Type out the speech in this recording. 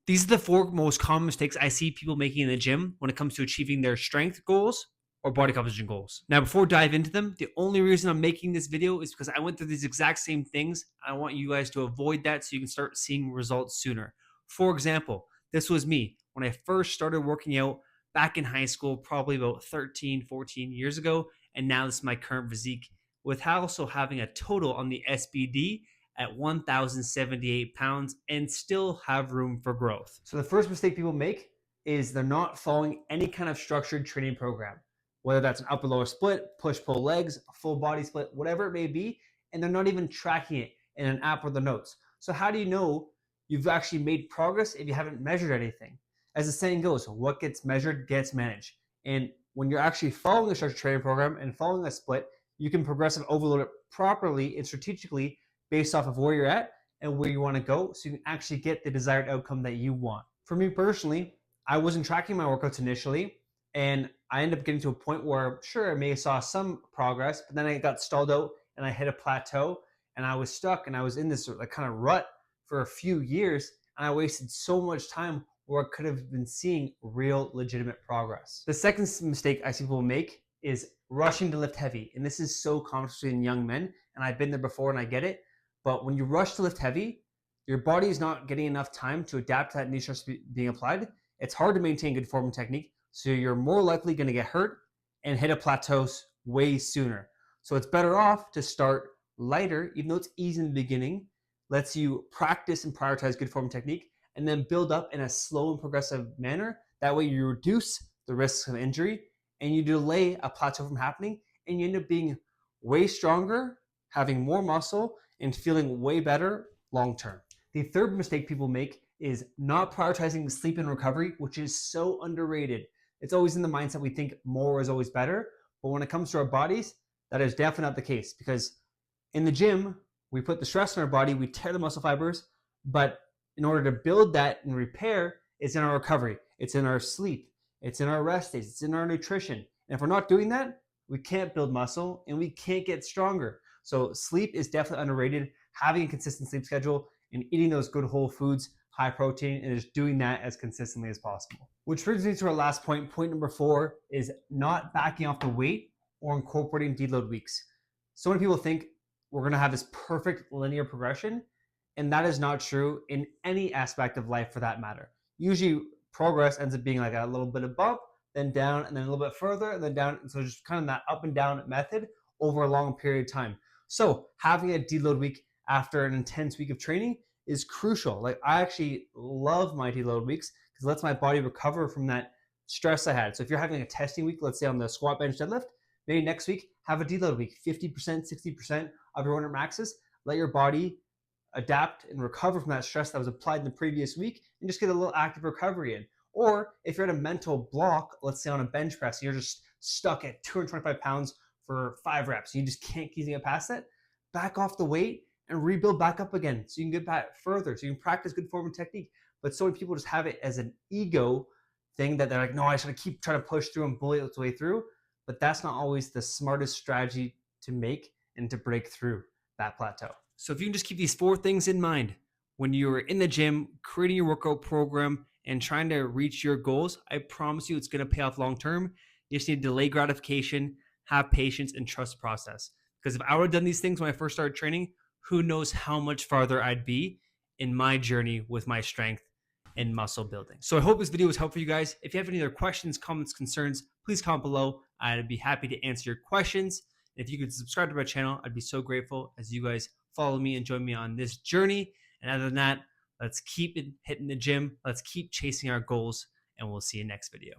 These are the four most common mistakes I see people making in the gym when it comes to achieving their strength goals or body composition goals. Now, before I dive into them, the only reason I'm making this video is because I went through these exact same things. I want you guys to avoid that so you can start seeing results sooner. For example, this was me when I first started working out back in high school, probably about 13, 14 years ago. And now this is my current physique with also having a total on the SBD at 1,078 pounds and still have room for growth. So the first mistake people make is they're not following any kind of structured training program, whether that's an upper lower split, push pull legs, a full body split, whatever it may be, and they're not even tracking it in an app or the notes. So how do you know you've actually made progress if you haven't measured anything? As the saying goes, what gets measured gets managed. And when you're actually following a structured training program and following a split, you can progressive overload it properly and strategically based off of where you're at and where you want to go so you can actually get the desired outcome that you want. For me personally, I wasn't tracking my workouts initially, and I ended up getting to a point where, sure, I may have saw some progress, but then I got stalled out and I hit a plateau and I was stuck and I was in this like kind of rut for a few years, and I wasted so much time where I could have been seeing real legitimate progress. The second mistake I see people make is rushing to lift heavy. And this is so common in young men, and I've been there before and I get it. But when you rush to lift heavy, your body is not getting enough time to adapt to that new stress being applied. It's hard to maintain good form and technique, so you're more likely going to get hurt and hit a plateau way sooner. So it's better off to start lighter, even though it's easy in the beginning, lets you practice and prioritize good form and technique, and then build up in a slow and progressive manner. That way you reduce the risks of injury and you delay a plateau from happening, and you end up being way stronger, having more muscle, and feeling way better long term. The third mistake people make is not prioritizing sleep and recovery, which is so underrated. It's always in the mindset we think more is always better, but when it comes to our bodies, that is definitely not the case, because in the gym, we put the stress on our body, we tear the muscle fibers, but in order to build that and repair, it's in our recovery, it's in our sleep, it's in our rest days, it's in our nutrition. And if we're not doing that, we can't build muscle and we can't get stronger. So sleep is definitely underrated. Having a consistent sleep schedule and eating those good whole foods, high protein, and just doing that as consistently as possible. Which brings me to our last point. Point number 4 is not backing off the weight or incorporating deload weeks. So many people think we're going to have this perfect linear progression, and that is not true in any aspect of life for that matter. Usually progress ends up being like a little bit of bump, then down, and then a little bit further, and then down. So just kind of that up and down method over a long period of time. So having a deload week after an intense week of training is crucial. Like, I actually love my deload weeks because it lets my body recover from that stress I had. So if you're having a testing week, let's say on the squat, bench, deadlift, maybe next week have a deload week, 50%, 60% of your 100 maxes. Let your body adapt and recover from that stress that was applied in the previous week and just get a little active recovery in. Or if you're at a mental block, let's say on a bench press, and you're just stuck at 225 pounds for 5 reps, you just can't keep it past that, back off the weight and rebuild back up again so you can get back further, so you can practice good form and technique. But so many people just have it as an ego thing that they're like, no, I should keep trying to push through and bully its way through. But that's not always the smartest strategy to make and to break through that plateau. So if you can just keep these 4 things in mind when you're in the gym, creating your workout program and trying to reach your goals, I promise you it's going to pay off long term. You just need to delay gratification, have patience, and trust the process. Because if I would have done these things when I first started training, who knows how much farther I'd be in my journey with my strength and muscle building. So I hope this video was helpful for you guys. If you have any other questions, comments, concerns, please comment below. I'd be happy to answer your questions. If you could subscribe to my channel, I'd be so grateful as you guys follow me and join me on this journey. And other than that, let's keep it hitting the gym. Let's keep chasing our goals, and we'll see you next video.